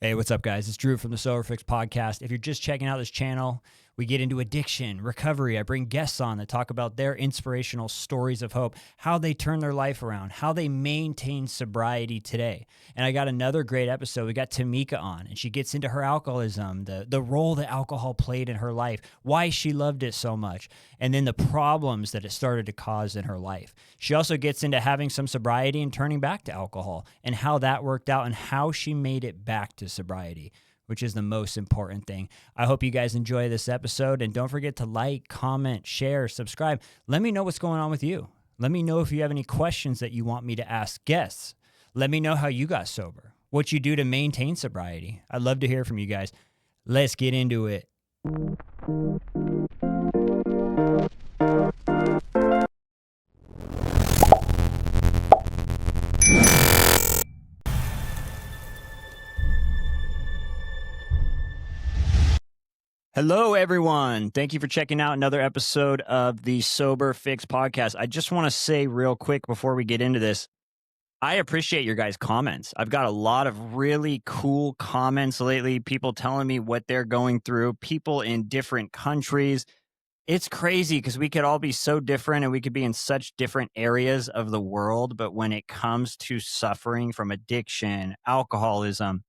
Hey, what's up, guys? It's Drew from the Sober Fix podcast. If you're just checking out this channel, we get into addiction, recovery. I bring guests on that talk about their inspirational stories of hope, how they turn their life around, how they maintain sobriety today. And I got another great episode. We got Tamika on, and she gets into her alcoholism, the role that alcohol played in her life, why she loved it so much, and then the problems that it started to cause in her life. She also gets into having some sobriety and turning back to alcohol and how that worked out and how she made it back to sobriety, which is the most important thing. I hope you guys enjoy this episode, and don't forget to like, comment, share, subscribe. Let me know what's going on with you. Let me know if you have any questions that you want me to ask guests. Let me know how you got sober, what you do to maintain sobriety. I'd love to hear from you guys. Let's get into it. Hello, everyone. Thank you for checking out another episode of the Sober Fix podcast. I just want to say real quick before we get into this, I appreciate your guys' comments. I've got a lot of really cool comments lately, people telling me what they're going through, people in different countries. It's crazy because we could all be so different and we could be in such different areas of the world. But when it comes to suffering from addiction, alcoholism,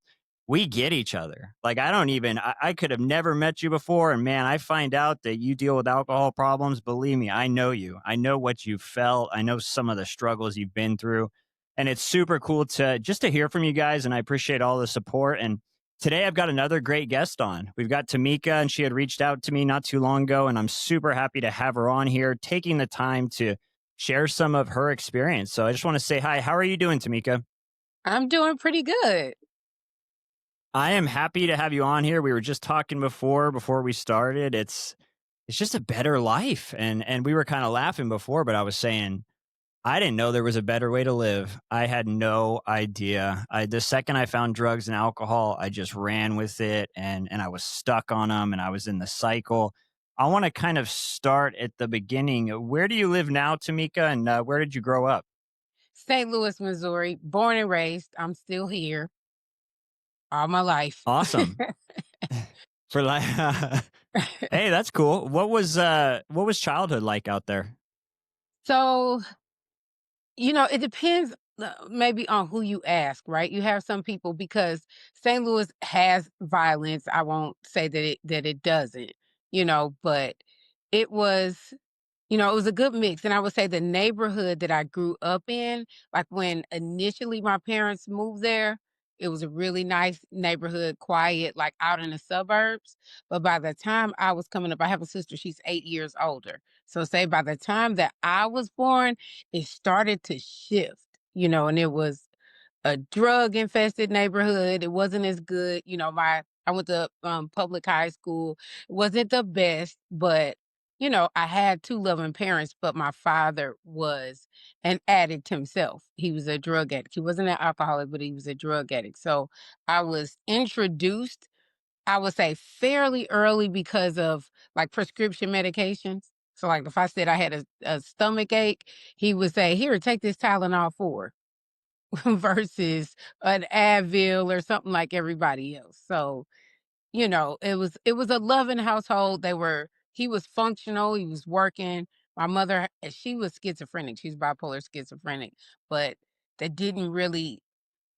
we get each other. Like, I could have never met you before. And man, I find out that you deal with alcohol problems. Believe me, I know you. I know what you felt. I know some of the struggles you've been through. And it's super cool to hear from you guys. And I appreciate all the support. And today I've got another great guest on. We've got Tamika, and she had reached out to me not too long ago. And I'm super happy to have her on here, taking the time to share some of her experience. So I just want to say hi. How are you doing, Tamika? I'm doing pretty good. I am happy to have you on here. We were just talking before we started. It's just a better life. And we were kind of laughing before, but I was saying I didn't know there was a better way to live. I had no idea. The second I found drugs and alcohol, I just ran with it, and I was stuck on them, and I was in the cycle. I want to kind of start at the beginning. Where do you live now, Tamika, and where did you grow up? St. Louis, Missouri, born and raised. I'm still here all my life. Awesome. For like Hey, that's cool. What was childhood like out there? So, it depends maybe on who you ask, right? You have some people because St. Louis has violence. I won't say that it doesn't, but it was it was a good mix. And I would say the neighborhood that I grew up in, like when initially my parents moved there, it was a really nice neighborhood, quiet, like out in the suburbs. But by the time I was coming up, I have a sister, she's 8 years older. So, say by the time that I was born, it started to shift, and it was a drug infested neighborhood. It wasn't as good. I went to public high school. It wasn't the best, but I had two loving parents, but my father was an addict himself. He was a drug addict. He wasn't an alcoholic, but he was a drug addict. So I was introduced, I would say, fairly early because of like prescription medications. So like if I said I had a stomach ache, he would say, "Here, take this Tylenol 4." versus an Advil or something like everybody else. So, it was a loving household. He was functional, he was working. My mother, she was schizophrenic. She's bipolar schizophrenic, but that didn't really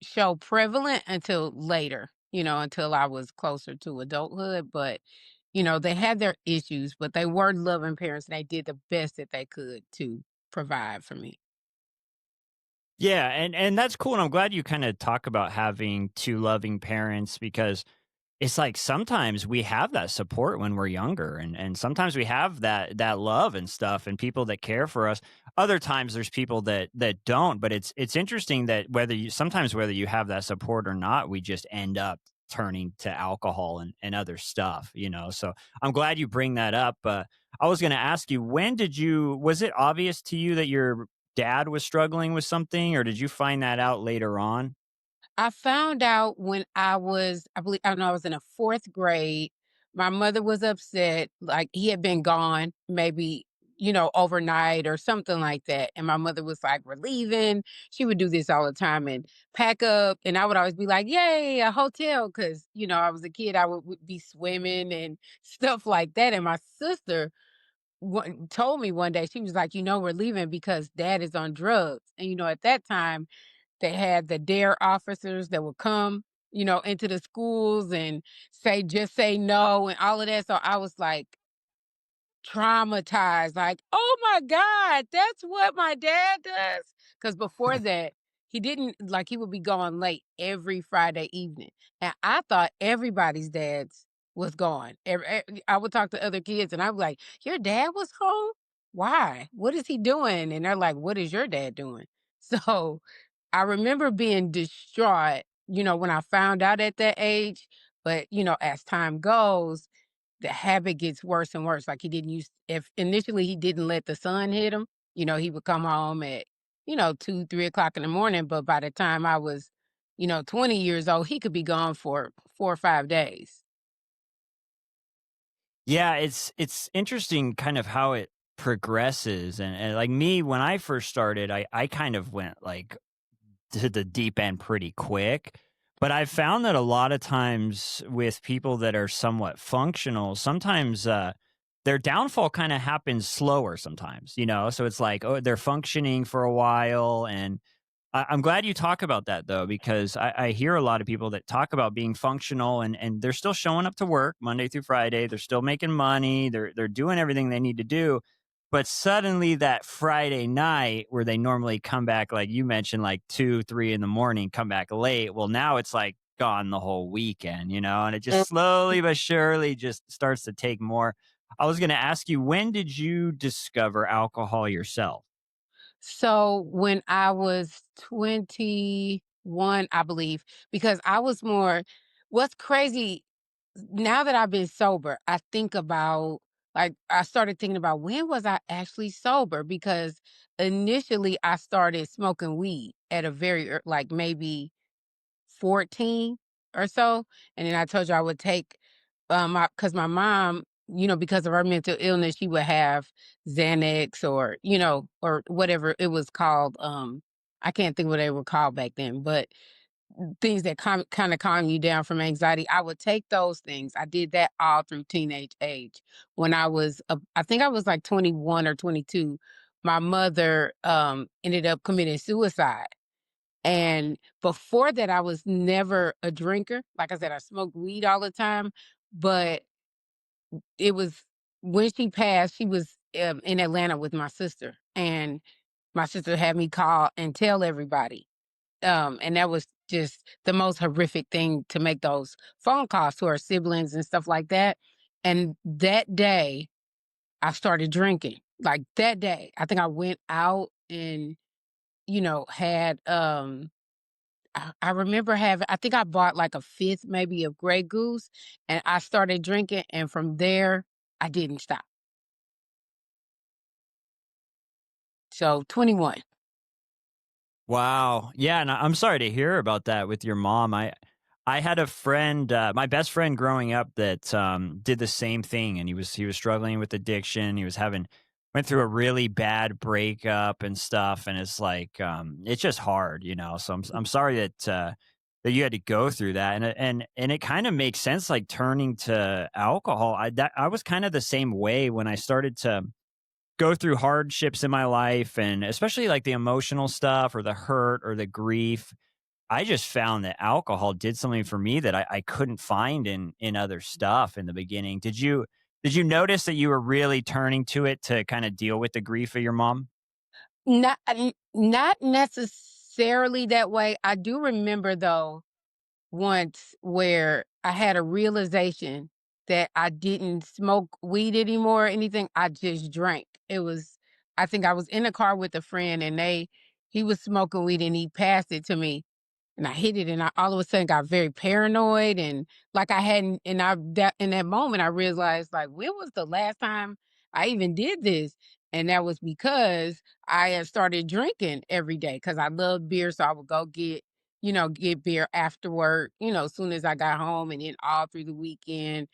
show prevalent until later, until I was closer to adulthood. But, they had their issues, but they were loving parents and they did the best that they could to provide for me. Yeah, and that's cool. And I'm glad you kind of talk about having two loving parents because it's like sometimes we have that support when we're younger, and sometimes we have that love and stuff and people that care for us. Other times there's people that don't, but it's interesting that whether you have that support or not, we just end up turning to alcohol and other stuff. So I'm glad you bring that up. I was going to ask you, was it obvious to you that your dad was struggling with something, or did you find that out later on? I found out when I don't know, I was in a 4th grade. My mother was upset, like, he had been gone maybe, overnight or something like that. And my mother was like, "We're leaving." She would do this all the time and pack up. And I would always be like, "Yay, a hotel." Cause, I was a kid. I would be swimming and stuff like that. And my sister told me one day, she was like, "We're leaving because dad is on drugs." And, at that time, they had the DARE officers that would come, into the schools and just say no and all of that. So I was like, traumatized, like, "Oh my god, that's what my dad does." Because before that, he didn't like, he would be gone late every Friday evening, and I thought everybody's dads was gone. I would talk to other kids, and I'd be like, "Your dad was home? Why? What is he doing?" And they're like, "What is your dad doing?" So, I remember being distraught, when I found out at that age, but, as time goes, the habit gets worse and worse. Like he didn't use if initially he didn't let the sun hit him, he would come home at, 2, 3 o'clock in the morning. But by the time I was, 20 years old, he could be gone for 4 or 5 days. Yeah, it's interesting kind of how it progresses, and like me, when I first started, I kind of went, like, to the deep end pretty quick. But I've found that a lot of times with people that are somewhat functional, sometimes their downfall kind of happens slower sometimes, So it's like, oh, they're functioning for a while. And I'm glad you talk about that though, because I hear a lot of people that talk about being functional and they're still showing up to work Monday through Friday. They're still making money. They're doing everything they need to do. But suddenly that Friday night where they normally come back, like you mentioned, like 2, 3 in the morning, come back late. Well, now it's like gone the whole weekend, and it just slowly but surely just starts to take more. I was going to ask you, when did you discover alcohol yourself? So when I was 21, I believe, because I was more what's crazy now that I've been sober, I think about like I started thinking about when was I actually sober because initially I started smoking weed at a like maybe 14 or so. And then I told you I would take because my mom, because of her mental illness, she would have Xanax or, or whatever it was called. I can't think what they were called back then, but things that kind of calm you down from anxiety. I would take those things. I did that all through teenage age. When I think I was like 21 or 22, my mother ended up committing suicide. And before that, I was never a drinker. Like I said, I smoked weed all the time, but it was when she passed, she was in Atlanta with my sister, and my sister had me call and tell everybody. And that was just the most horrific thing to make those phone calls to her siblings and stuff like that. And that day, I started drinking. Like that day, I think I went out and had I remember having I think I bought like a fifth maybe of Grey Goose, and I started drinking, and from there, I didn't stop. So, 21. Wow. Yeah, and I'm sorry to hear about that with your mom. I had a friend, my best friend growing up that did the same thing, and he was struggling with addiction. He was having went through a really bad breakup and stuff, and it's like it's just hard. So I'm sorry that you had to go through that, and it kind of makes sense, like turning to alcohol. I was kind of the same way when I started to go through hardships in my life, and especially like the emotional stuff or the hurt or the grief. I just found that alcohol did something for me that I couldn't find in other stuff in the beginning. Did you notice that you were really turning to it to kind of deal with the grief of your mom? Not necessarily that way. I do remember though once where I had a realization that I didn't smoke weed anymore or anything. I just drank. I think I was in a car with a friend and he was smoking weed and he passed it to me and I hit it and I all of a sudden got very paranoid and like I hadn't and I that in that moment I realized like when was the last time I even did this? And that was because I had started drinking every day because I loved beer. So I would go get beer after work, as soon as I got home and then all through the weekend,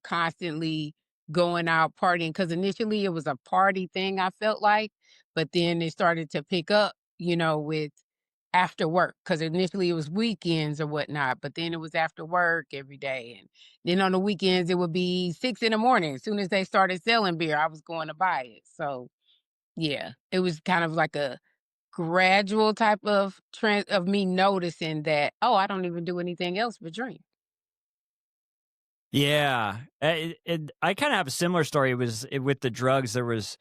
constantly. going out partying, because initially it was a party thing, I felt like, but then it started to pick up, with after work, because initially it was weekends or whatnot, but then it was after work every day. And then on the weekends, it would be 6 in the morning. As soon as they started selling beer, I was going to buy it. So, yeah, it was kind of like a gradual type of trend of me noticing that, oh, I don't even do anything else but drink. Yeah, I kind of have a similar story. With the drugs. There was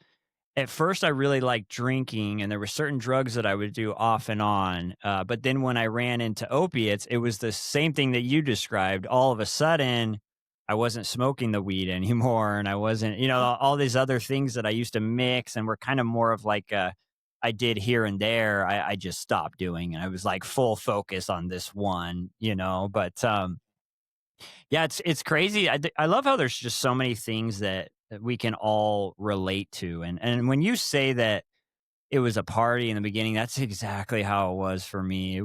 At first, I really liked drinking, and there were certain drugs that I would do off and on. But then when I ran into opiates, it was the same thing that you described. All of a sudden, I wasn't smoking the weed anymore, and I wasn't, all these other things that I used to mix and were kind of more of like I did here and there. I just stopped doing, and I was like full focus on this one. But yeah, it's crazy. I love how there's just so many things that we can all relate to, and when you say that it was a party in the beginning, that's exactly how it was for me. It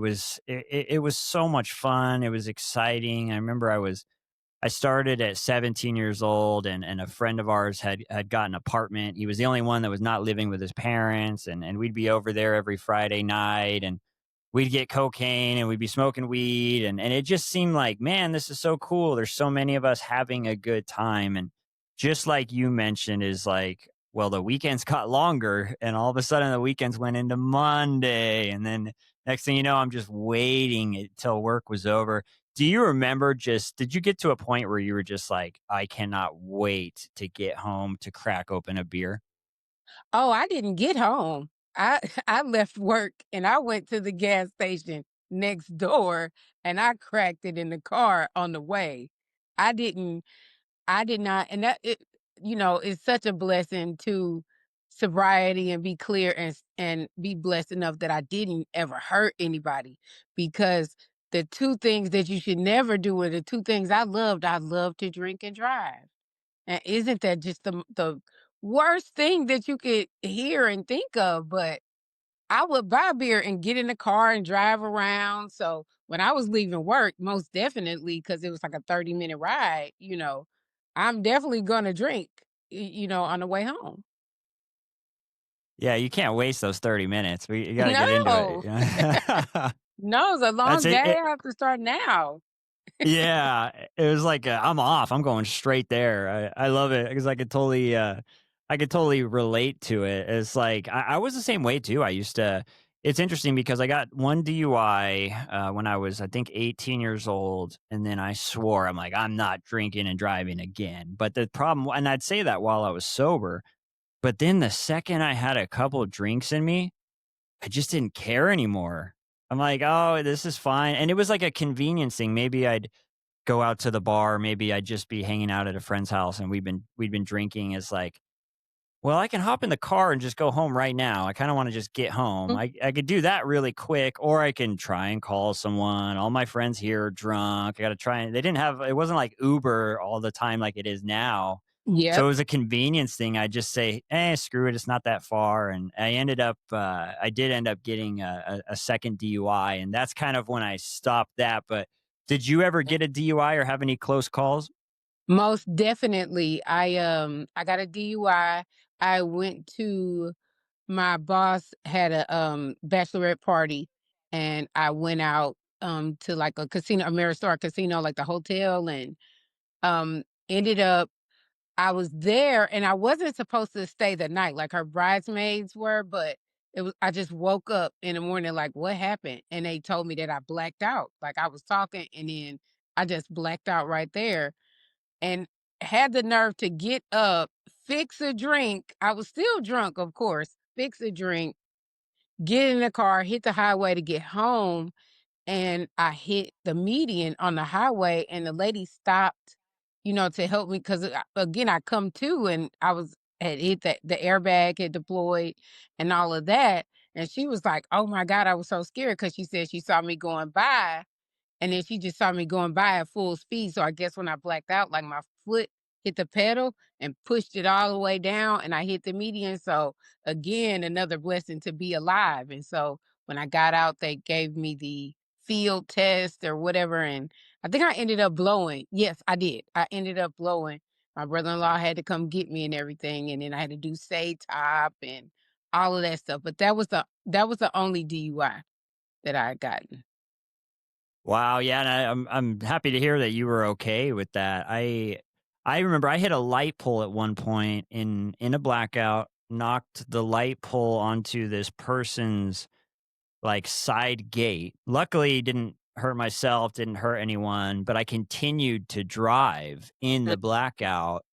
was so much fun. It was exciting. I remember I started at 17 years old, and a friend of ours had got an apartment. He was the only one that was not living with his parents, and we'd be over there every Friday night, and we'd get cocaine and we'd be smoking weed, and it just seemed like, man, this is so cool. There's so many of us having a good time. And just like you mentioned, is like, well, the weekends got longer, and all of a sudden the weekends went into Monday, and then next thing you know, I'm just waiting until work was over. Do you remember, just did you get to a point where you were just like, I cannot wait to get home to crack open a beer? Oh, I didn't get home. I I left work and I went to the gas station next door and I cracked it in the car on the way. I didn't I did not, and that it is such a blessing to sobriety and be clear and be blessed enough that I didn't ever hurt anybody, because the two things that you should never do are the two things I loved. I love to drink and drive. And isn't that just the worst thing that you could hear and think of? But I would buy beer and get in the car and drive around. So when I was leaving work, most definitely, because it was like a 30-minute ride, I'm definitely gonna drink, on the way home. Yeah, you can't waste those 30 minutes. You got to get into it. No, no, it's a That's long day. it. I have to start now. Yeah, it was like, I'm off. I'm going straight there. I love it because I could totally relate to it. It's like I was the same way too. I used to. It's interesting because I got one DUI when I was, I think, 18 years old, and then I swore, I'm like, I'm not drinking and driving again. But the problem, and I'd say that while I was sober, but then the second I had a couple of drinks in me, I just didn't care anymore. I'm like, oh, this is fine, and it was like a convenience thing. Maybe I'd go out to the bar, maybe I'd just be hanging out at a friend's house and we'd been drinking. Is like, well, I can hop in the car and just go home right now. I kind of want to just get home. Mm, I could do that really quick, or I can try and call someone. All my friends here are drunk. I got to try and they didn't have it wasn't like Uber all the time like it is now. So yep. it was a convenience thing. I just say, screw it, it's not that far. And I did end up getting a second DUI, and that's kind of when I stopped that. But did you ever get a DUI or have any close calls? Most definitely. I got a DUI. I went to my boss had a bachelorette party, and I went out to like a casino, a Ameristar casino, like the hotel, and ended up I was there and I wasn't supposed to stay the night like her bridesmaids were, but I just woke up in the morning like, what happened? And they told me that I blacked out. Like I was talking and then I just blacked out right there and had the nerve to get up, fix a drink. I was still drunk, of course, fix a drink, get in the car, hit the highway to get home, and I hit the median on the highway, and the lady stopped, to help me because again, I come to and had hit the airbag had deployed and all of that, and she was like, "Oh my god," I was so scared because she said she saw me going by, and then she just saw me going by at full speed, so I guess when I blacked out, like, my foot hit the pedal and pushed it all the way down, and I hit the median, so, again, another blessing to be alive, and so, when I got out, they gave me the field test or whatever, and I think I ended up blowing. Yes, I did. I ended up blowing. My brother-in-law had to come get me and everything, and then I had to do say top and all of that stuff. But that was the only DUI that I had gotten. Wow, yeah, and I'm happy to hear that you were okay with that. I remember I hit a light pole at one point in a blackout, knocked the light pole onto this person's like side gate. Luckily, didn't hurt myself, didn't hurt anyone, but I continued to drive in Mm, the blackout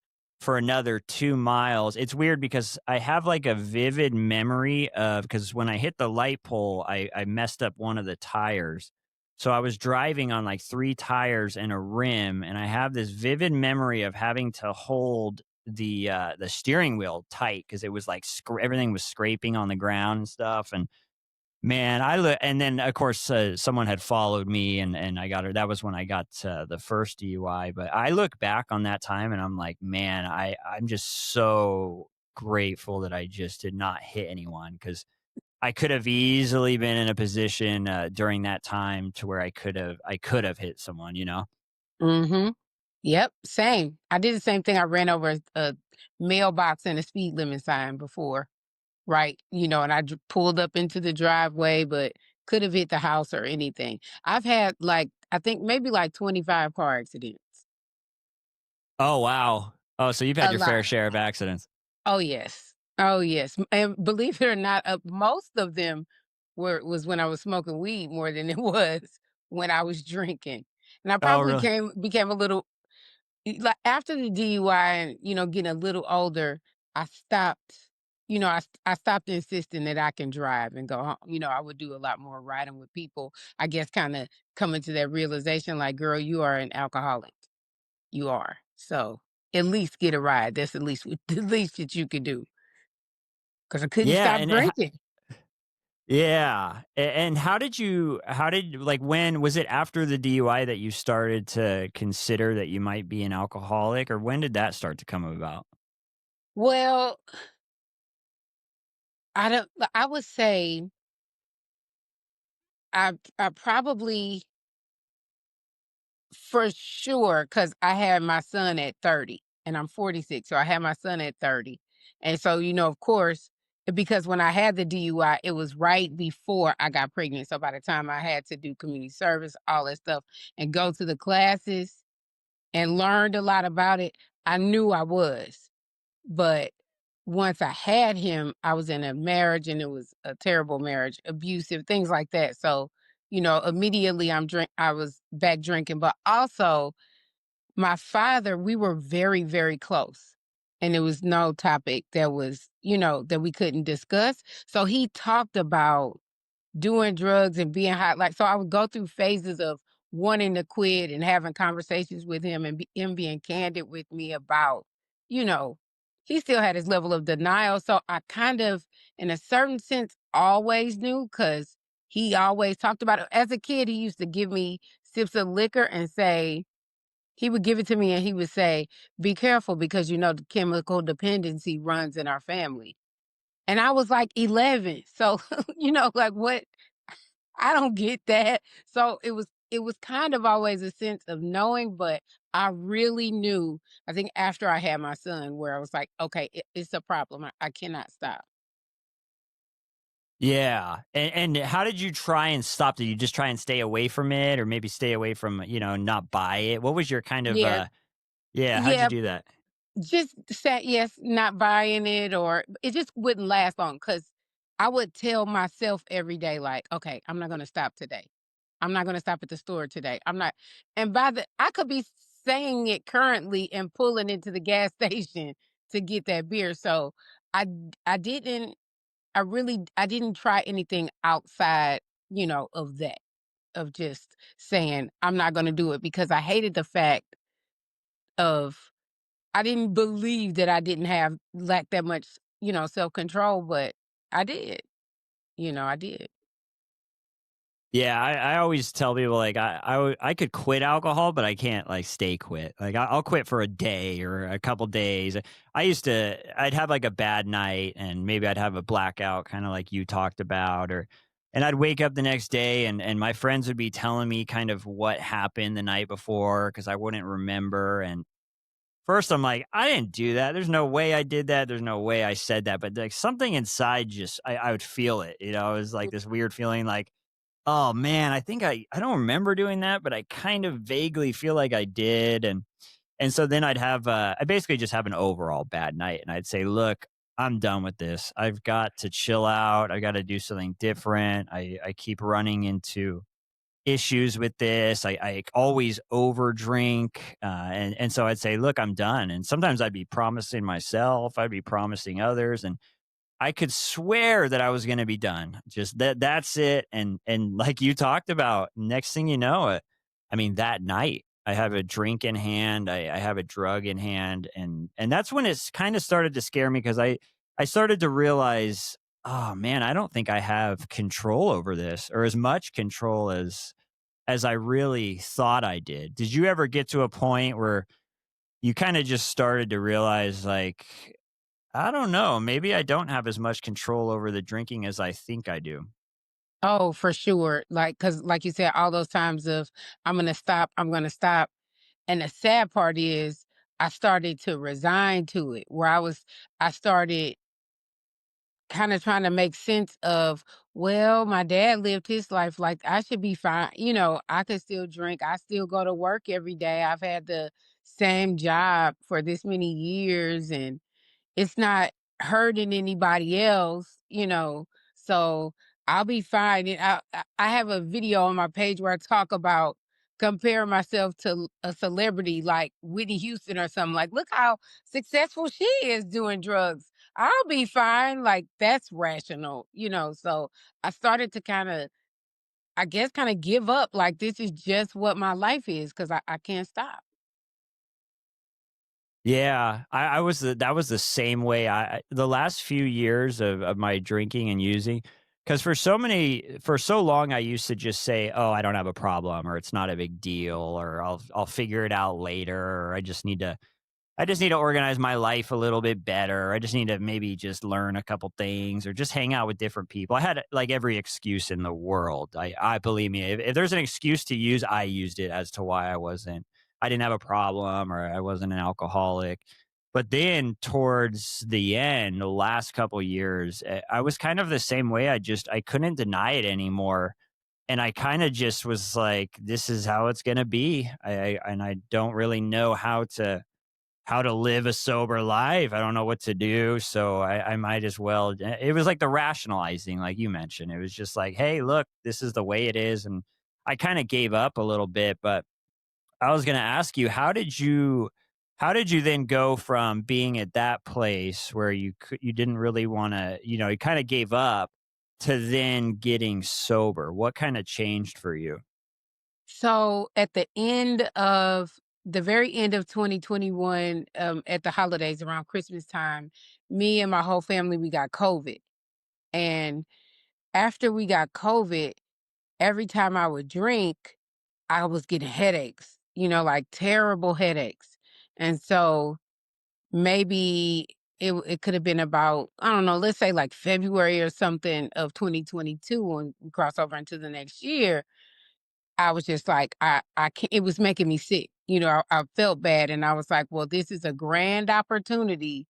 for another 2 miles. It's weird because I have like a vivid memory of because when I hit the light pole, I messed up one of the tires. So I was driving on like 3 tires and a rim, and I have this vivid memory of having to hold the steering wheel tight because it was like everything was scraping on the ground and stuff. And man, and then, of course, someone had followed me and I got her that was when I got, the first DUI, but I look back on that time and I'm like, "Man, I'm just so grateful that I just did not hit anyone because I could have easily been in a position, during that time to where I could have hit someone, you know?" mhm. Yep, same. I did the same thing. I ran over a mailbox and a speed limit sign before, right? And I pulled up into the driveway, but could have hit the house or anything. I've had like I think maybe like 25 car accidents. Oh, wow. Oh, so you've had A your fair lot. share of accidents. Oh yes. Oh yes. And believe it or not, most of them was when I was smoking weed more than it was when I was drinking. And I Oh, probably really? became a little like after the DUI and getting a little older, I stopped. I stopped insisting that I can drive and go home. I would do a lot more riding with people. I guess kind of coming to that realization, like, girl, you are an alcoholic. You are. So at least get a ride. That's at least the least that you could do. 'Cause I couldn't Yeah, stop and drinking. yeah, and how did like, when was it after the DUI that you started to consider that you might be an alcoholic, or when did that start to come about? Well, I would say I probably for sure, cause I had my son at 30 and I'm 46, so I had my son at 30. And so, of course, because when I had the DUI, it was right before I got pregnant. So by the time I had to do community service, all that stuff, and go to the classes and learned a lot about it, I knew I was. But once I had him, I was in a marriage and it was a terrible marriage, abusive, things like that. So, immediately I was back drinking, but also my father, we were very, very close. And it was no topic that we couldn't discuss. So he talked about doing drugs and being high. Like, so I would go through phases of wanting to quit and having conversations with him and him being candid with me about, you know, he still had his level of denial. So I kind of, in a certain sense, always knew because he always talked about it. As a kid, he used to give me sips of liquor and say, he would give it to me and he would say, be careful because the chemical dependency runs in our family. And I was like 11. So, like what? I don't get that. So it was kind of always a sense of knowing, but I really knew, I think after I had my son, where I was like, okay, it's a problem. I cannot stop. Yeah, and how did you try and stop? Did you just try and stay away from it, or maybe stay away from, not buy it? What was your kind of, Yeah. yeah, how'd you Yeah. do that? Just say yes, not buying it, or it just wouldn't last long because I would tell myself every day, like, okay, I'm not going to stop today. I'm not going to stop at the store today. I'm not. And I could be saying it currently and pulling into the gas station to get that beer. So I, I didn't, I didn't try anything outside, of that, of just saying, I'm not going to do it because I hated the fact of, I didn't believe that I didn't have lack that much, self-control, but I did. I did. Yeah, I always tell people, like, I could quit alcohol, but I can't, like, stay quit. Like, I'll quit for a day or a couple days. I'd have, like, a bad night, and maybe I'd have a blackout, kinda like you talked about, and I'd wake up the next day, and my friends would be telling me kind of what happened the night before because I wouldn't remember, and first I'm like, I didn't do that. There's no way I did that. There's no way I said that. But like something inside just I would feel it. You know, it was like this weird feeling like, oh man, I think I don't remember doing that, but I kind of vaguely feel like I did. And so then I basically just have an overall bad night and I'd say, look, I'm done with this. I've got to chill out. I got to do something different. I keep running into issues with this. I always over drink. And so I'd say, look, I'm done. And sometimes I'd be promising myself, I'd be promising others. And I could swear that I was gonna be done. Just that's it, and like you talked about, next thing you know, I mean, that night, I have a drink in hand, I have a drug in hand, and that's when it's kinda started to scare me because I started to realize, "Oh, man, I don't think I have control over this or as much control as I really thought I did." Did you ever get to a point where you kinda just started to realize, like, I don't know. Maybe I don't have as much control over the drinking as I think I do. Oh, for sure. Like, cause like you said, all those times of I'm gonna stop. And the sad part is I started to resign to it where I started kind of trying to make sense of, well, my dad lived his life like I should be fine. I could still drink. I still go to work every day. I've had the same job for this many years and it's not hurting anybody else. So I'll be fine. And I have a video on my page where I talk about comparing myself to a celebrity like Whitney Houston or something. Like, look how successful she is doing drugs. I'll be fine. Like, that's rational. So I started to I guess, kind of give up. Like, this is just what my life is because I can't stop. Yeah, I was that was the same way. The last few years of my drinking and using, because for so long I used to just say, "Oh, I don't have a problem," or "It's not a big deal," or "I'll figure it out later," or I just need to organize my life a little bit better. I just need to maybe just learn a couple things or just hang out with different people. I had like every excuse in the world. I believe me, if there's an excuse to use, I used it as to why I didn't have a problem or I wasn't an alcoholic. But then towards the end, the last couple years, I was kind of the same way. I couldn't deny it anymore. And I kind of just was like, this is how it's going to be. And I don't really know how to live a sober life. I don't know what to do. So I might as well. It was like the rationalizing, like you mentioned. It was just like, hey, look, this is the way it is. And I kind of gave up a little bit, but I was going to ask you, how did you then go from being at that place where you didn't really want to, you kind of gave up to then getting sober? What kind of changed for you? So at the very end of 2021, at the holidays around Christmas time, me and my whole family, we got COVID. And after we got COVID, every time I would drink, I was getting headaches, like terrible headaches. And so maybe it could have been about, I don't know, let's say like February or something of 2022 when we cross over into the next year. I was just like, I can't, it was making me sick. I felt bad and I was like, well, this is a grand opportunity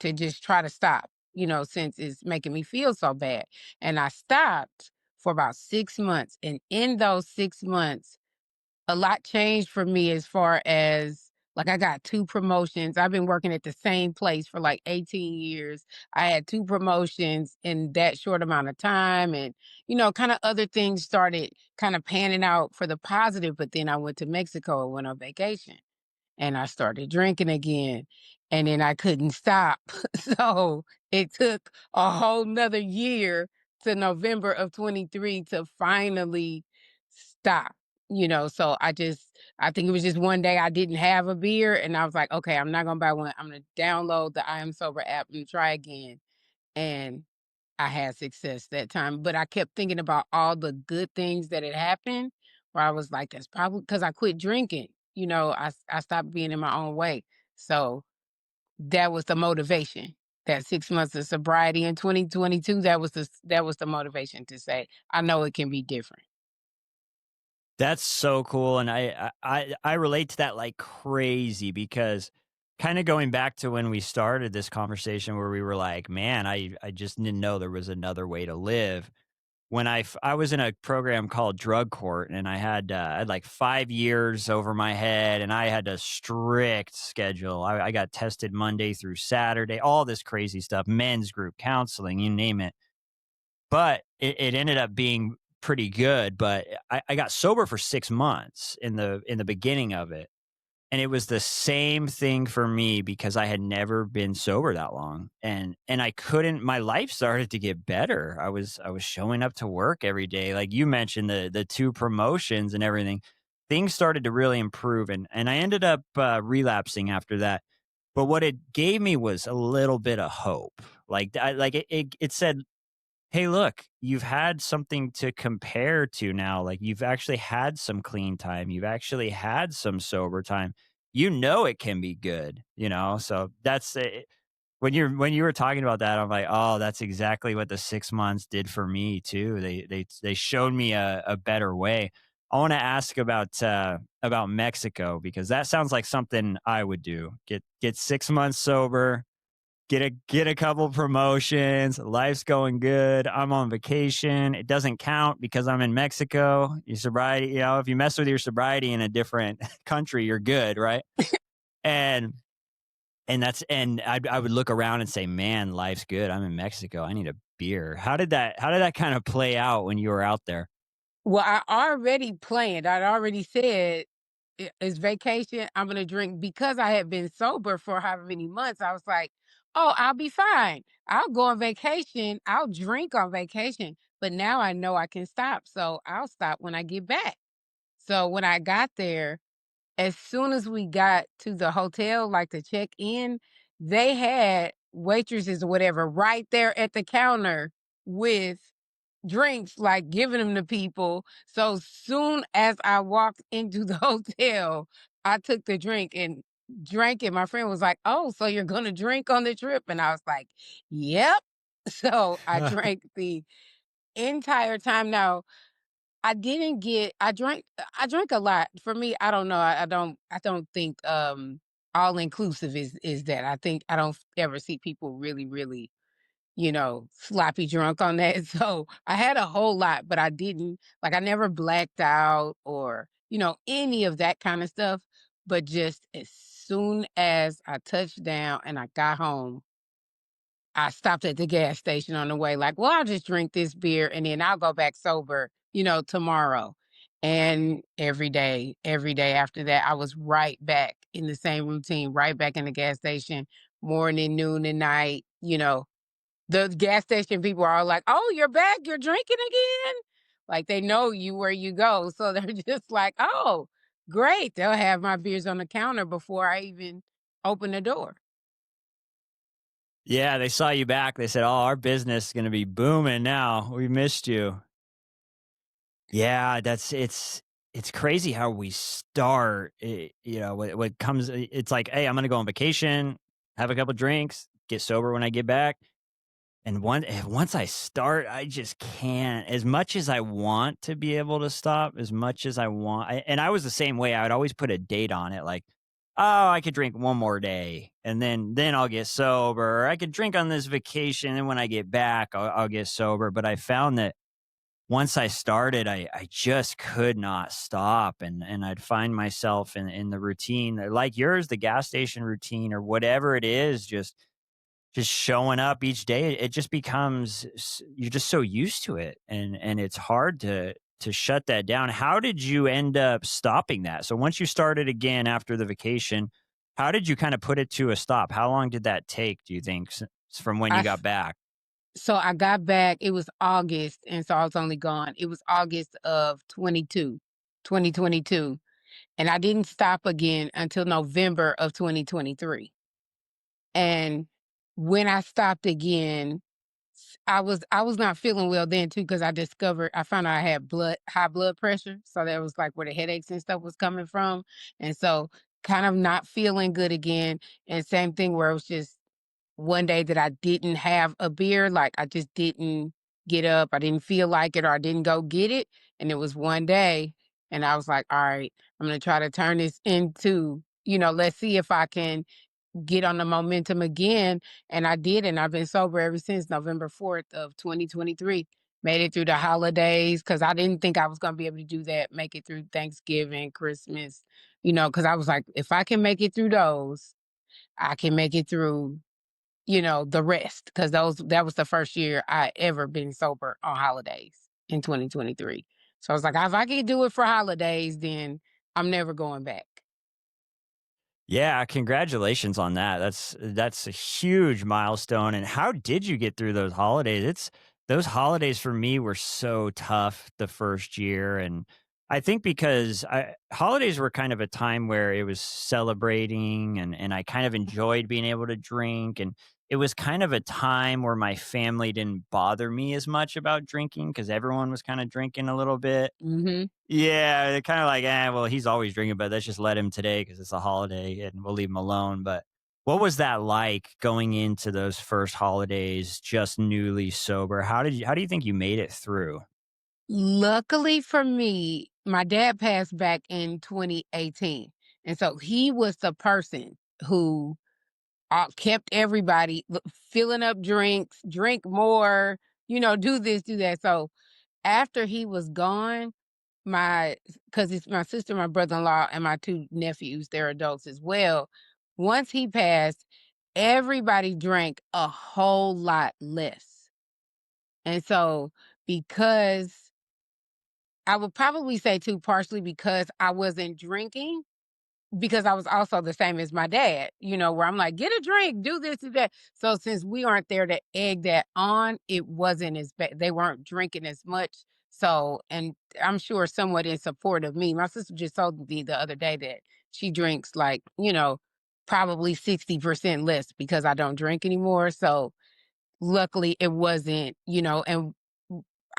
to just try to stop, since it's making me feel so bad. And I stopped for about 6 months. And in those 6 months, a lot changed for me as far as like I got two promotions. I've been working at the same place for like 18 years. I had two promotions in that short amount of time and kind of other things started kind of panning out for the positive, but then I went to Mexico and went on vacation and I started drinking again and then I couldn't stop. So it took a whole nother year to November of 23 to finally stop. So I think it was just one day I didn't have a beer and I was like, okay, I'm not gonna buy one. I'm gonna download the I Am Sober app and try again. And I had success that time. But I kept thinking about all the good things that had happened where I was like, that's probably because I quit drinking. I stopped being in my own way. So that was the motivation. That 6 months of sobriety in 2022, that was the motivation to say, I know it can be different. That's so cool, and I relate to that like crazy because Kind of going back to when we started this conversation where we were like, man, I just didn't know there was another way to live. When I was in a program called drug court, and I had like 5 years over my head, and I had a strict schedule. I got tested Monday through Saturday, all this crazy stuff, men's group counseling, you name it. But it ended up being pretty good. But I got sober for 6 months in the beginning of it, and it was the same thing for me because I had never been sober that long, and I couldn't my life started to get better. I was showing up to work every day. Like you mentioned, the 2 promotions and everything. Things started to really improve, and I ended up, relapsing after that. But what it gave me was a little bit of hope. It said, hey, look, you've had something to compare to now. Like, you've actually had some clean time. You've actually had some sober time. You know it can be good, you know? So that's it. When you were talking about that, I'm like, oh, that's exactly what the 6 months did for me too. They showed me a better way. I want to ask about Mexico because that sounds like something I would do. Get 6 months sober, get a couple promotions, life's going good, I'm on vacation. It doesn't count because I'm in Mexico. Your sobriety, if you mess with your sobriety in a different country, you're good, right? And I would look around and say, "Man, life's good. I'm in Mexico. I need a beer." How did that kind of play out when you were out there? Well, I already planned. I'd already said it's vacation. I'm gonna drink because I had been sober for however many months. I was like, oh, I'll be fine. I'll go on vacation. I'll drink on vacation. But now I know I can stop. So I'll stop when I get back. So when I got there, as soon as we got to the hotel, like to check in, they had waitresses or whatever right there at the counter with drinks, like giving them to people. So soon as I walked into the hotel, I took the drink and drank it. My friend was like, "Oh, so you're gonna drink on the trip?" And I was like, "Yep." So I drank the entire time. Now I didn't get. I drank a lot. For me, I don't know. I don't think all inclusive is that. I think I don't ever see people really sloppy drunk on that. So I had a whole lot, but I didn't like I never blacked out or, any of that kind of stuff. But just as soon as I touched down and I got home, I stopped at the gas station on the way, like, well, I'll just drink this beer and then I'll go back sober, tomorrow. And every day after that, I was right back in the same routine, right back in the gas station, morning, noon, and night, the gas station people are all like, "Oh, you're back, you're drinking again?" Like, they know you where you go, so they're just like, "Oh, great." They'll have my beers on the counter before I even open the door. Yeah, they saw you back. They said, "Oh, our business is gonna be booming now. We missed you." Yeah, it's crazy how we start. What comes. It's like, hey, I'm gonna go on vacation, have a couple drinks, get sober when I get back. And once I start, I just can't. As much as I want to be able to stop, as much as I want, and I was the same way. I would always put a date on it, like, oh, I could drink one more day, and then I'll get sober. Or I could drink on this vacation, and when I get back, I'll get sober. But I found that once I started, I just could not stop, and I'd find myself in the routine, like yours, the gas station routine, or whatever it is, just showing up each day. It just becomes you're just so used to it, and it's hard to shut that down. How did you end up stopping that? So once you started again after the vacation, how did you kind of put it to a stop? How long did that take, do you think, from when I you s got back? So I got back, it was August, and so I was only gone. It was August of 2022, and I didn't stop again until November of 2023. And when I stopped again, I was not feeling well then too because I found out I had high blood pressure, so that was like where the headaches and stuff was coming from, and so kind of not feeling good again. And same thing where it was just one day that I didn't have a beer, like I just didn't get up, I didn't feel like it, or I didn't go get it, and it was one day, and I was like, all right, I'm gonna try to turn this into, let's see if I can get on the momentum again, and I did, and I've been sober ever since November 4th of 2023. Made it through the holidays because I didn't think I was gonna be able to do that, make it through Thanksgiving, Christmas, because I was like, if I can make it through those, I can make it through, the rest. Because that was the first year I ever been sober on holidays in 2023. So I was like, if I can do it for holidays, then I'm never going back. Yeah, congratulations on that. That's a huge milestone. And how did you get through those holidays? It's those holidays for me were so tough the first year, and I think because holidays were kind of a time where it was celebrating, and I kind of enjoyed being able to drink, and it was kind of a time where my family didn't bother me as much about drinking because everyone was kind of drinking a little bit. Mhm. Yeah, they're kinda like, well, he's always drinking, but let's just let him today because it's a holiday and we'll leave him alone." But what was that like going into those first holidays just newly sober? How do you think you made it through? Luckily for me, my dad passed back in 2018. And so he was the person who kept everybody filling up drinks, drink more, do this, do that. So after he was gone, because it's my sister, my brother in law, and my two nephews, they're adults as well. Once he passed, everybody drank a whole lot less. And so, because I would probably say too, partially because I wasn't drinking, because I was also the same as my dad, where I'm like, get a drink, do this, do that. So since we aren't there to egg that on, it wasn't as bad. They weren't drinking as much. So, and I'm sure somewhat in support of me. My sister just told me the other day that she drinks like, probably 60% less because I don't drink anymore. So luckily it wasn't, and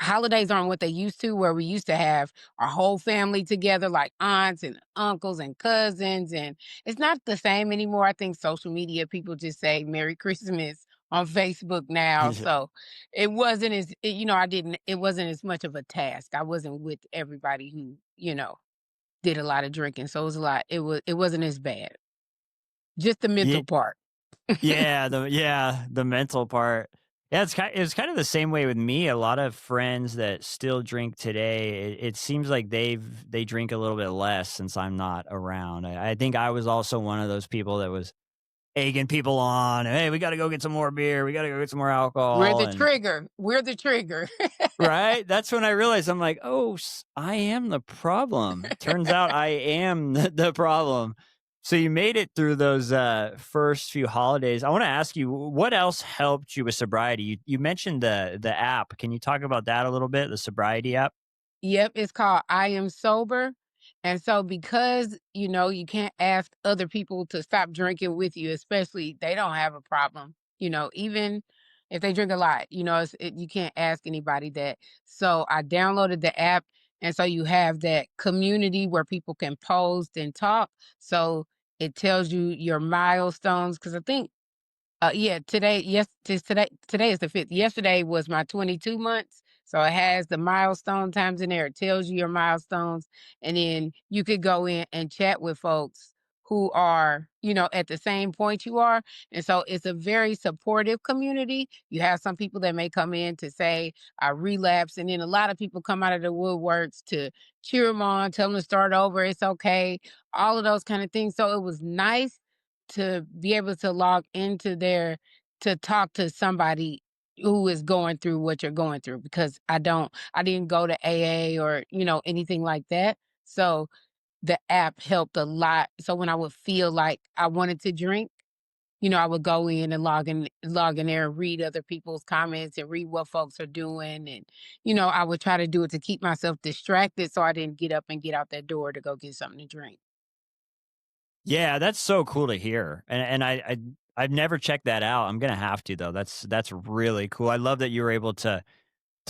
holidays aren't what they used to, where we used to have our whole family together, like aunts and uncles and cousins. And it's not the same anymore. I think social media people just say Merry Christmas on Facebook now. So it wasn't it wasn't as much of a task. I wasn't with everybody who, did a lot of drinking. So it was a lot. It wasn't as bad. Just the Yeah. mental part. The mental part. Yeah, it's kind of the same way with me. A lot of friends that still drink today, it seems like they drink a little bit less since I'm not around. I think I was also one of those people that was egging people on. Hey, we got to go get some more beer. We got to go get some more We're alcohol. the And trigger. We're the trigger. right, that's when I realized I'm like, oh, I am the problem. Turns out I am the problem. So you made it through those first few holidays. I want to ask you, what else helped you with sobriety? You mentioned the app. Can you talk about that a little bit? The sobriety app. Yep, it's called I Am Sober. And so because, you can't ask other people to stop drinking with you, especially they don't have a problem, even if they drink a lot, you can't ask anybody that. So I downloaded the app. And so you have that community where people can post and talk. So it tells you your milestones. Cause I think yeah, today is the 5th. Yesterday was my 22 months. So it has the milestone times in there. It tells you your milestones. And then you could go in and chat with folks who are, at the same point you are. And so it's a very supportive community. You have some people that may come in to say, I relapse. And then a lot of people come out of the woodworks to cheer them on, tell them to start over. It's okay. All of those kind of things. So it was nice to be able to log into there to talk to somebody who is going through what you're going through, because I didn't go to AA or, anything like that. So the app helped a lot. So when I would feel like I wanted to drink, I would go in and log in there and read other people's comments and read what folks are doing. And, I would try to do it to keep myself distracted so I didn't get up and get out that door to go get something to drink. Yeah, that's so cool to hear. And I've never checked that out. I'm gonna have to though. That's really cool. I love that you were able to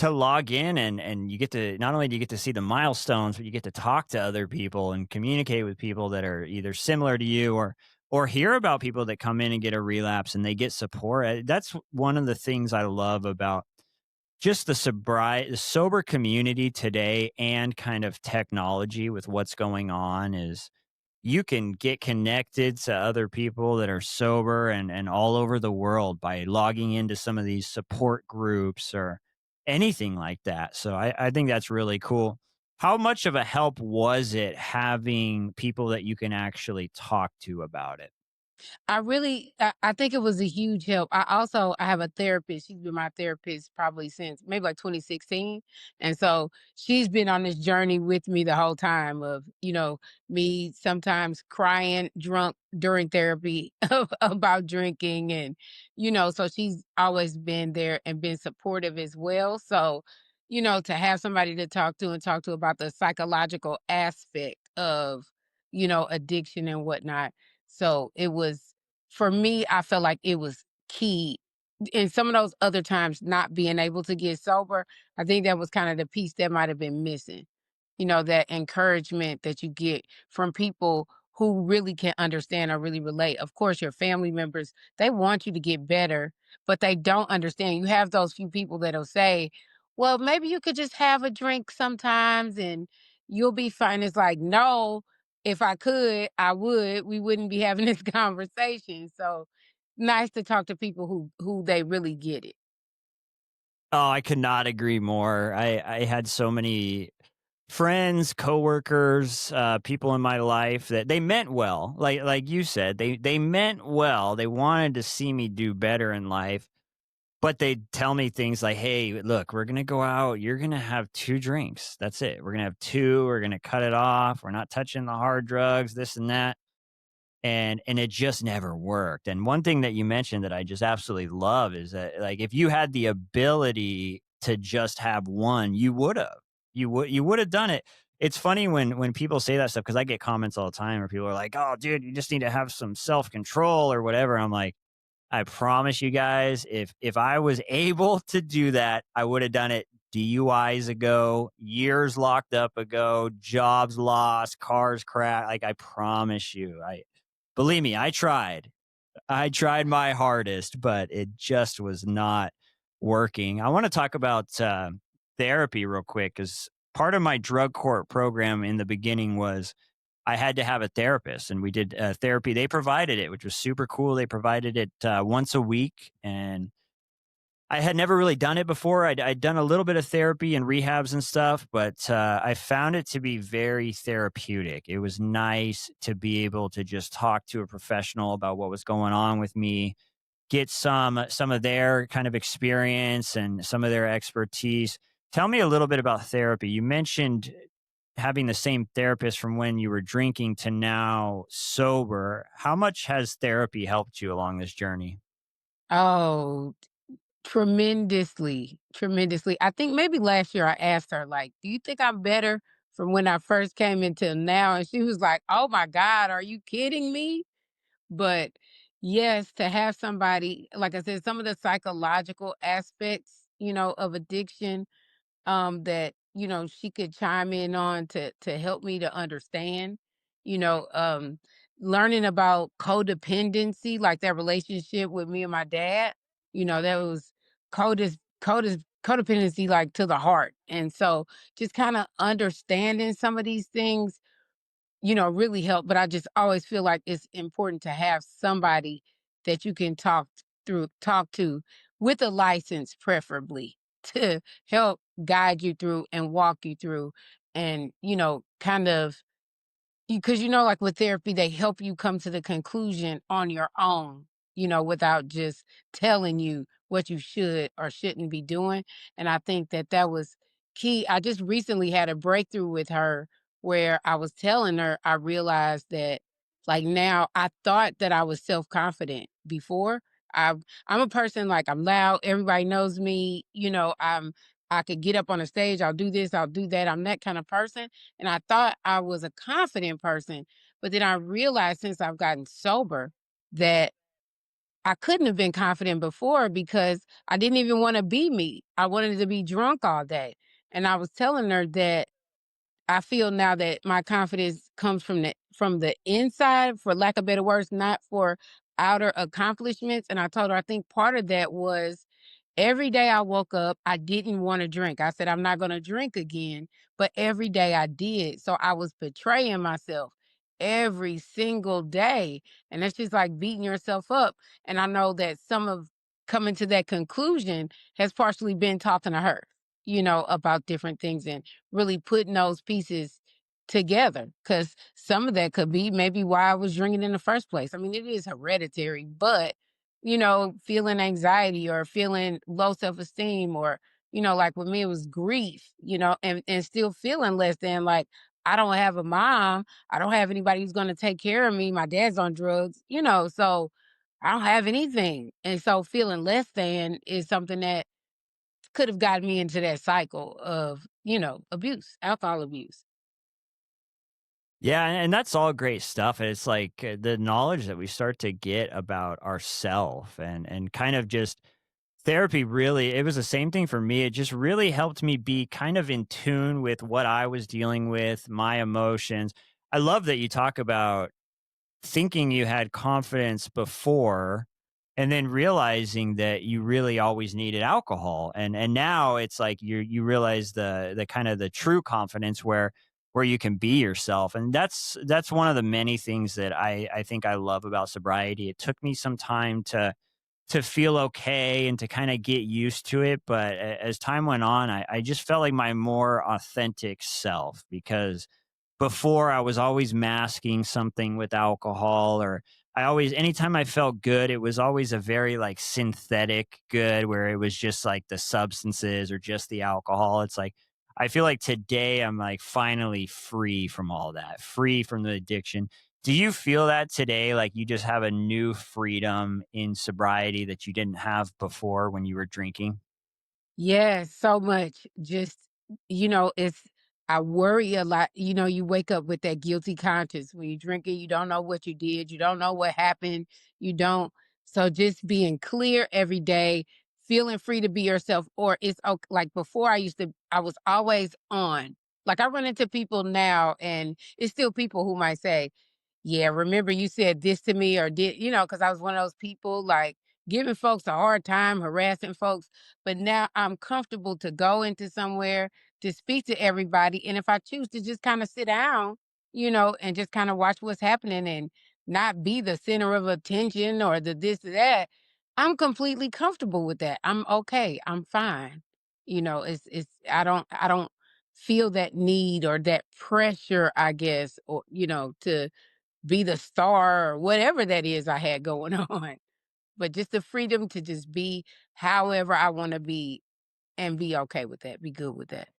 log in, and you get to not only do you get to see the milestones, but you get to talk to other people and communicate with people that are either similar to you or hear about people that come in and get a relapse and they get support. That's one of the things I love about just the sober community today and kind of technology with what's going on is you can get connected to other people that are sober and all over the world by logging into some of these support groups or anything like that. So I think that's really cool. How much of a help was it having people that you can actually talk to about it? I think it was a huge help. I have a therapist. She's been my therapist probably since maybe like 2016. And so she's been on this journey with me the whole time of, me sometimes crying drunk during therapy about drinking and, so she's always been there and been supportive as well. So, to have somebody to talk to and talk to about the psychological aspect of, addiction and whatnot. So it was for me, I felt like it was key. And some of those other times not being able to get sober, I think that was kind of the piece that might have been missing. That encouragement that you get from people who really can understand or really relate. Of course, your family members, they want you to get better, but they don't understand. You have those few people that'll say, well, maybe you could just have a drink sometimes and you'll be fine. It's like, no, if I could, I would. We wouldn't be having this conversation. So nice to talk to people who they really get it. Oh, I could not agree more. I had so many friends, coworkers, people in my life that they meant well. Like you said, they meant well. They wanted to see me do better in life, but they'd tell me things like, "Hey, look, we're gonna go out. You're gonna have 2 drinks. That's it. We're gonna have two. We're gonna cut it off. We're not touching the hard drugs. This and that." And it just never worked. And one thing that you mentioned that I just absolutely love is that, like, if you had the ability to just have one, you would have. You would have done it. It's funny when people say that stuff because I get comments all the time where people are like, "Oh, dude, you just need to have some self control or whatever." I'm like, I promise you guys, if I was able to do that, I would have done it DUIs ago, years locked up ago, jobs lost, cars crashed. Like, I promise you, I believe me, I tried. I tried my hardest, but it just was not working. I want to talk about therapy real quick because part of my drug court program in the beginning was I had to have a therapist, and we did therapy. They provided it, which was super cool. They provided it once a week, and I had never really done it before. I'd done a little bit of therapy and rehabs and stuff, but I found it to be very therapeutic. It was nice to be able to just talk to a professional about what was going on with me, get some of their kind of experience and some of their expertise. Tell me a little bit about therapy. You mentioned having the same therapist from when you were drinking to now sober. How much has therapy helped you along this journey? Oh, tremendously, tremendously. I think maybe last year I asked her, like, "Do you think I'm better from when I first came until now?" And she was like, "Oh my God, are you kidding me?" But yes, to have somebody, like I said, some of the psychological aspects, of addiction, that she could chime in on to help me to understand, you know um learning about codependency, like that relationship with me and my dad, that was codependency, like to the heart. And so just kind of understanding some of these things, really help. But I just always feel like it's important to have somebody that you can talk to with a license, preferably, to help guide you through and walk you through and, kind of because like with therapy, they help you come to the conclusion on your own, without just telling you what you should or shouldn't be doing. And I think that that was key. I just recently had a breakthrough with her where I was telling her I realized that, like, now I thought that I was self-confident before. I'm a person, like, I'm loud, everybody knows me, I could get up on a stage, I'll do this, I'll do that. I'm that kind of person, and I thought I was a confident person, but then I realized since I've gotten sober that I couldn't have been confident before because I didn't even wanna be me. I wanted to be drunk all day, and I was telling her that I feel now that my confidence comes from the inside, for lack of better words, not for outer accomplishments. And I told her I think part of that was every day I woke up, I didn't want to drink. I said, I'm not going to drink again. But every day I did. So I was betraying myself every single day. And that's just like beating yourself up. And I know that some of coming to that conclusion has partially been talking to her, about different things and really putting those pieces together. Cause some of that could be maybe why I was drinking in the first place. I mean, it is hereditary, but feeling anxiety or feeling low self-esteem or, like with me, it was grief, and still feeling less than like I don't have a mom. I don't have anybody who's gonna take care of me. My dad's on drugs, so I don't have anything. And so feeling less than is something that could have gotten me into that cycle of, abuse, alcohol abuse. Yeah, and that's all great stuff. And it's like the knowledge that we start to get about ourself and kind of just therapy really, it was the same thing for me. It just really helped me be kind of in tune with what I was dealing with, my emotions. I love that you talk about thinking you had confidence before and then realizing that you really always needed alcohol, and now it's like you realize the kind of the true confidence where you can be yourself. And that's one of the many things that I think I love about sobriety. It took me some time to feel okay and to kind of get used to it, but as time went on, I just felt like my more authentic self, because before I was always masking something with alcohol, or I always, anytime I felt good, it was always a very like synthetic good where it was just like the substances or just the alcohol. It's like I feel like today I'm like finally free from all that, free from the addiction. Do you feel that today, like you just have a new freedom in sobriety that you didn't have before when you were drinking? Yes, so much. Just, it's I worry a lot. You wake up with that guilty conscience when you drink it. You don't know what you did. You don't know what happened. You don't. So just being clear every day, feeling free to be yourself. Or it's okay. Like before, I was always on. Like I run into people now, and it's still people who might say, yeah, remember you said this to me or because I was one of those people like giving folks a hard time, harassing folks. But now I'm comfortable to go into somewhere to speak to everybody. And if I choose to just kind of sit down, and just kind of watch what's happening and not be the center of attention or the this or that, I'm completely comfortable with that. I'm okay. I'm fine. It's I don't feel that need or that pressure, I guess, or to be the star or whatever that is I had going on. But just the freedom to just be however I wanna be and be okay with that, be good with that.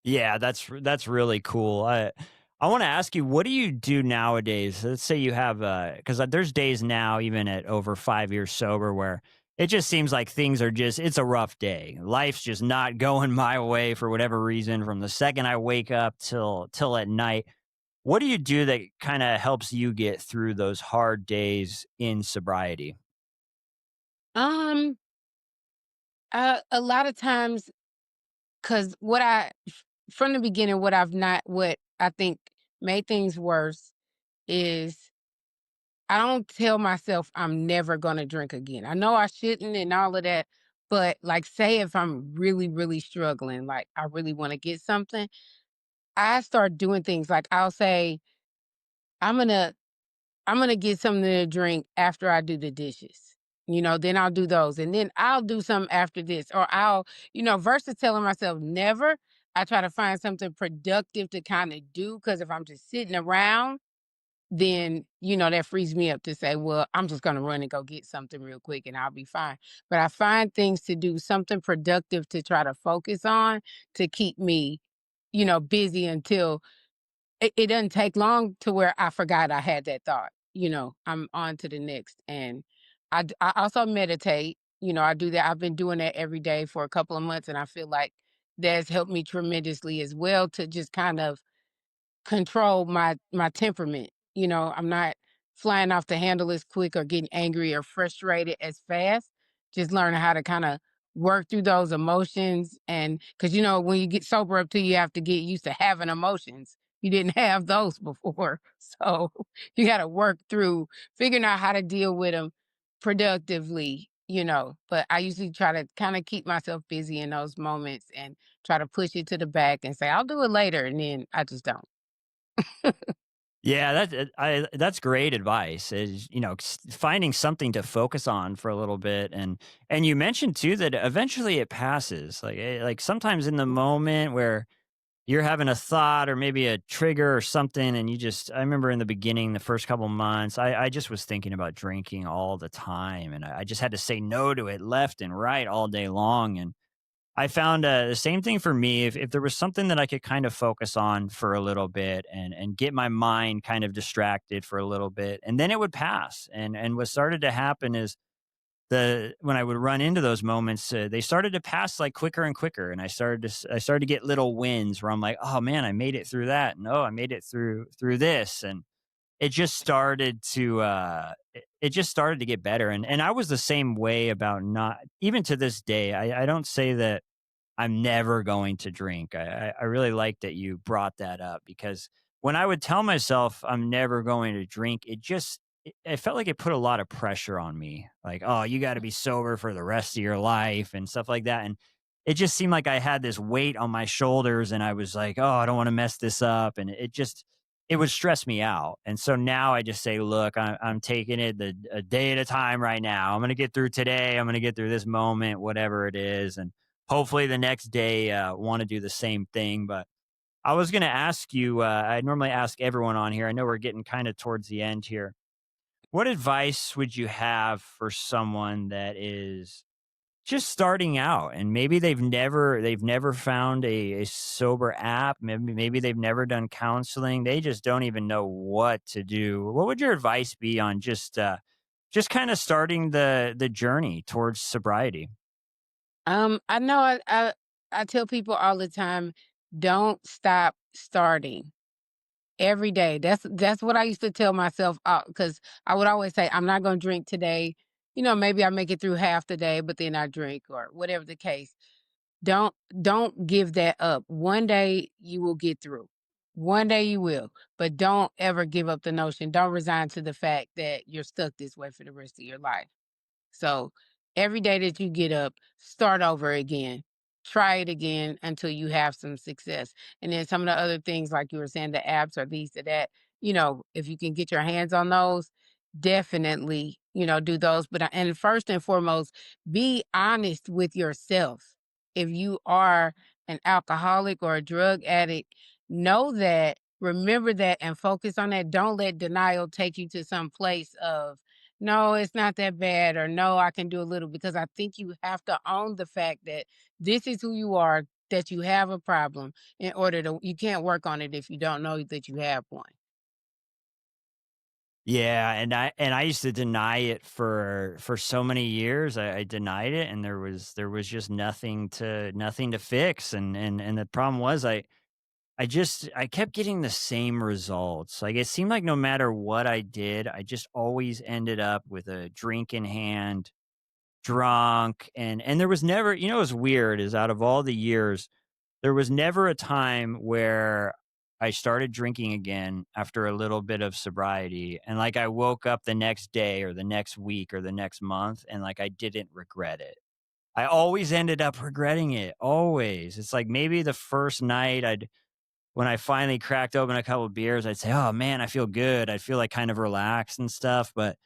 Yeah, that's really cool. I want to ask you, what do you do nowadays? Let's say you have because there's days now, even at over 5 years sober, where it just seems like things are just it's a rough day. Life's just not going my way for whatever reason. From the second I wake up till at night, what do you do that kind of helps you get through those hard days in sobriety? Um, a lot of times, cause from the beginning, what I think made things worse is I don't tell myself I'm never gonna drink again. I know I shouldn't and all of that, but, like, say if I'm really, really struggling, like, I really wanna get something, I start doing things, like, I'll say, "I'm gonna I'm gonna get something to drink after I do the dishes." Then I'll do those, and then I'll do something after this, or versus telling myself never, I try to find something productive to kinda do. Because if I'm just sitting around, then, that frees me up to say, "Well, I'm just gonna run and go get something real quick and I'll be fine." But I find things to do, something productive to try to focus on to keep me, busy until it doesn't take long to where I forgot I had that thought. I'm on to the next. And I also meditate. I do that. I've been doing that every day for a couple of months, and I feel like that's helped me tremendously as well to just kind of control my temperament. I'm not flying off the handle as quick or getting angry or frustrated as fast. Just learning how to kind of work through those emotions. And because when you get sober up to, you have to get used to having emotions. You didn't have those before. So you got to work through figuring out how to deal with them productively. But I usually try to kind of keep myself busy in those moments and try to push it to the back and say, I'll do it later. And then I just don't. Yeah, that's great advice. Is finding something to focus on for a little bit, and you mentioned too that eventually it passes. Like sometimes in the moment where you're having a thought or maybe a trigger or something, and I remember in the beginning, the first couple months, I just was thinking about drinking all the time, and I just had to say no to it left and right all day long, and I found the same thing for me. If there was something that I could kind of focus on for a little bit and get my mind kind of distracted for a little bit, and then it would pass. And what started to happen is the when I would run into those moments, they started to pass like quicker and quicker, and I started to get little wins where I'm like, oh man, I made it through that. No, I made it through this, and it just started to get better. And I was the same way about not even to this day. I don't say that I'm never going to drink. I really like that you brought that up because when I would tell myself I'm never going to drink, it felt like it put a lot of pressure on me. Like, oh, you got to be sober for the rest of your life and stuff like that. And it just seemed like I had this weight on my shoulders, and I was like, oh, I don't want to mess this up, and it would stress me out. And so now I just say, look, I'm taking it a day at a time right now. I'm going to get through today. I'm going to get through this moment, whatever it is, and hopefully the next day want to do the same thing. But I was going to ask you, I normally ask everyone on here. I know we're getting kind of towards the end here. What advice would you have for someone that is just starting out and maybe they've never found a sober app, maybe they've never done counseling, they just don't even know what to do? What would your advice be on just kind of starting the journey towards sobriety? I know I tell people all the time, don't stop starting every day. That's what I used to tell myself because I would always say, I'm not going to drink today. Maybe I make it through half the day, but then I drink or whatever the case. Don't don't give that up. One day you will get through. One day you will, but don't ever give up the notion. Don't resign to the fact that you're stuck this way for the rest of your life. So every day that you get up, start over again. Try it again until you have some success. And then some of the other things, like you were saying, the apps or these or that, if you can get your hands on those, definitely, do those. And first and foremost, be honest with yourself. If you are an alcoholic or a drug addict, know that, remember that, and focus on that. Don't let denial take you to some place of, no, it's not that bad, or no, I can do a little, because I think you have to own the fact that this is who you are, that you have a problem in order to, you can't work on it if you don't know that you have one. Yeah, and I used to deny it for so many years. I denied it, and there was just nothing to fix. And the problem was I kept getting the same results. Like it seemed like no matter what I did, I just always ended up with a drink in hand, drunk, and there was never, what's weird is out of all the years, there was never a time where I started drinking again after a little bit of sobriety, and like I woke up the next day or the next week or the next month and like I didn't regret it. I always ended up regretting it. Always. It's like maybe the first night when I finally cracked open a couple of beers, I'd say, "Oh man, I feel good." I'd feel like kind of relaxed and stuff, but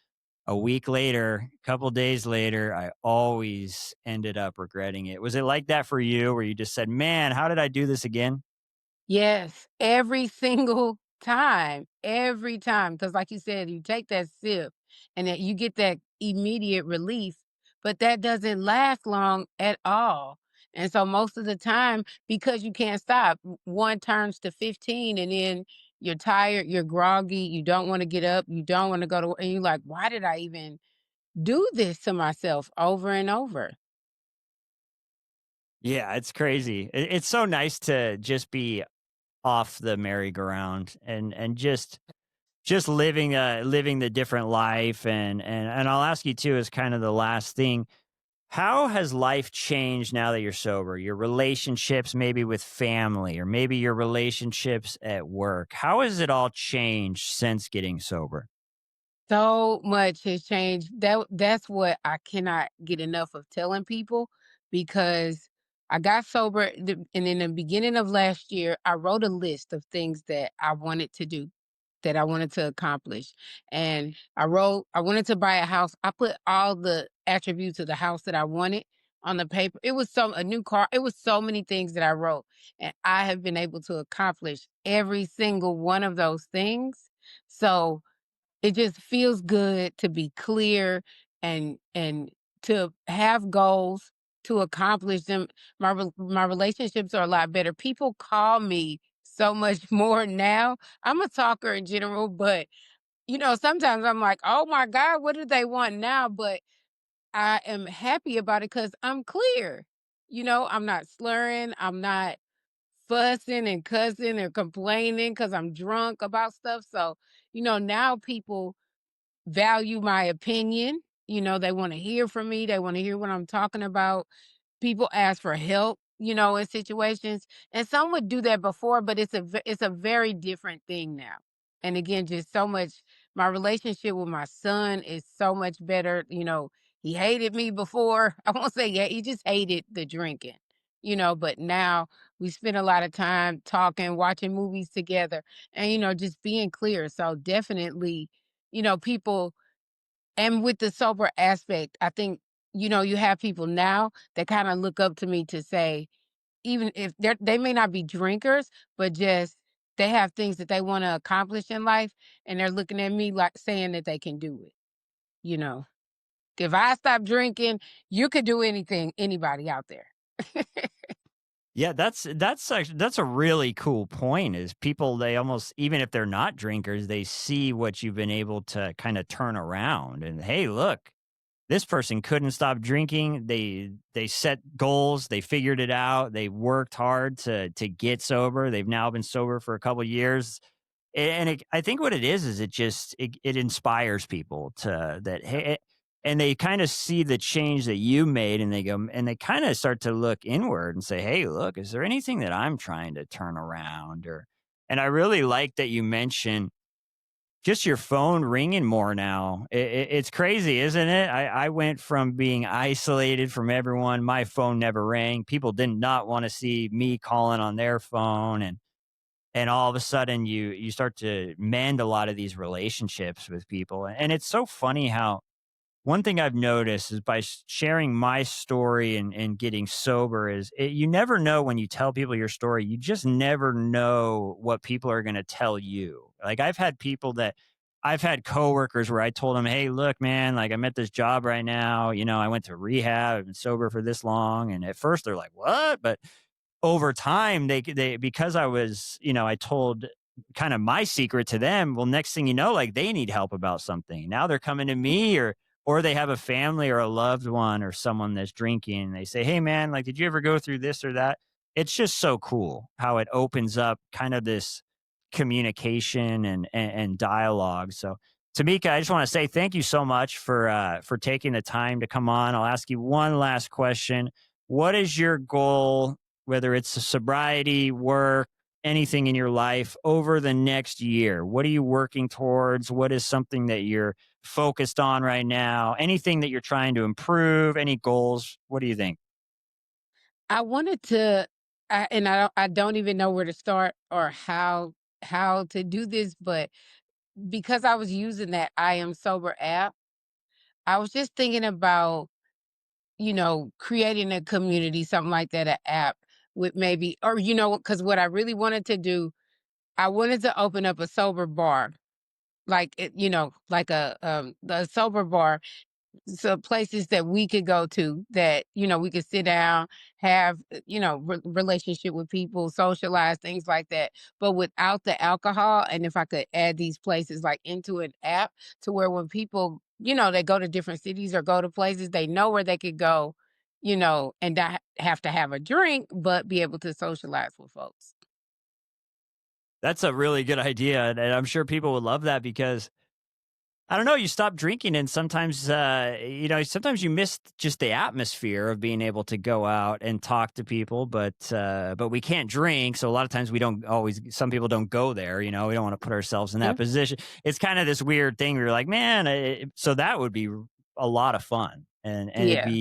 a week later, a couple days later, I always ended up regretting it. Was it like that for you where you just said, "Man, how did I do this again?" Yes, every single time, every time. Because, like you said, you take that sip and that you get that immediate relief, but that doesn't last long at all. And so, most of the time, because you can't stop, one turns to 15, and then you're tired, you're groggy, you don't want to get up, you don't want to go to work, and you're like, why did I even do this to myself over and over? Yeah, it's crazy. It's so nice to just be off the merry-go-round and just living the different life. And I'll ask you too as kind of the last thing, how has life changed now that you're sober? Your relationships maybe with family or maybe your relationships at work. How has it all changed since getting sober? So much has changed. That's what I cannot get enough of telling people, because I got sober and in the beginning of last year, I wrote a list of things that I wanted to do. that I wanted to accomplish. And I wanted to buy a house. I put all the attributes of the house that I wanted on the paper. It was a new car. It was so many things that I wrote. And I have been able to accomplish every single one of those things. So it just feels good to be clear and to have goals, to accomplish them. My relationships are a lot better. People call me so much more now. I'm a talker in general, but sometimes I'm like, "Oh my god, what do they want now?" But I am happy about it because I'm clear. I'm not slurring, I'm not fussing and cussing or complaining because I'm drunk about stuff. So, now people value my opinion. They want to hear from me. They want to hear what I'm talking about. People ask for help, in situations. And some would do that before, but it's a very different thing now. And again, just so much my relationship with my son is so much better. He hated me before. I won't say yeah, he just hated the drinking. But now we spend a lot of time talking, watching movies together, and just being clear. So definitely, people and with the sober aspect, I think, you have people now that kind of look up to me to say, even if they may not be drinkers, but just they have things that they want to accomplish in life, and they're looking at me like saying that they can do it. You know, if I stop drinking, you could do anything, anybody out there. Yeah, that's a really cool point. Is people, they almost, even if they're not drinkers, they see what you've been able to kind of turn around, and hey, look, this person couldn't stop drinking. They set goals, they figured it out, they worked hard to get sober. They've now been sober for a couple years. And I think what it is it inspires people to that. Hey, and they kind of see the change that you made, and they go, and they kind of start to look inward and say, "Hey, look, is there anything that I'm trying to turn around?" Or, and I really like that you mentioned just your phone ringing more now. It's crazy, isn't it? I went from being isolated from everyone. My phone never rang. People did not want to see me calling on their phone, and all of a sudden you start to mend a lot of these relationships with people. And it's so funny how one thing I've noticed is by sharing my story and getting sober is you never know when you tell people your story. You just never know what people are going to tell you. Like I've had coworkers where I told them, "Hey, look, man, like I'm at this job right now. I went to rehab. I've been sober for this long." And at first they're like, "What?" But over time, they because I was, I told kind of my secret to them. Well, next thing you know, like they need help about something. Now they're coming to me, or they have a family or a loved one or someone that's drinking. And they say, "Hey, man, like, did you ever go through this or that?" It's just so cool how it opens up kind of this communication and dialogue. So, Tamika, I just want to say thank you so much for taking the time to come on. I'll ask you one last question. What is your goal, whether it's a sobriety, work, anything in your life over the next year? What are you working towards? What is something that you're focused on right now? Anything that you're trying to improve? Any goals? What do you think? I wanted to, and I don't even know where to start or how to do this, but because I was using that I Am Sober app, I was just thinking about, creating a community, something like that, an app with maybe, or, because what I really wanted to do, I wanted to open up a sober bar, like a sober bar, so places that we could go to that we could sit down, have relationship with people, socialize, things like that, but without the alcohol. And if I could add these places like into an app to where when people they go to different cities or go to places, they know where they could go, and not have to have a drink but be able to socialize with folks. That's a really good idea. And I'm sure people would love that because I don't know, you stop drinking and sometimes, sometimes you miss just the atmosphere of being able to go out and talk to people, but we can't drink. So a lot of times we don't always, some people don't go there, we don't want to put ourselves in that Yeah. position. It's kind of this weird thing where you're like, man, so that would be a lot of fun, and Yeah.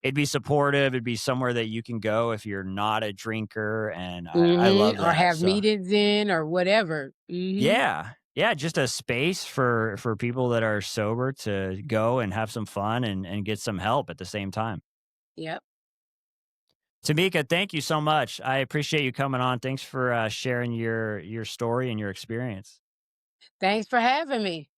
it'd be supportive. It'd be somewhere that you can go if you're not a drinker. And I love Or that. have So meetings in or whatever. yeah. Yeah, just a space for people that are sober to go and have some fun and get some help at the same time. Yep. Tamika, thank you so much. I appreciate you coming on. Thanks for sharing your story and your experience. Thanks for having me.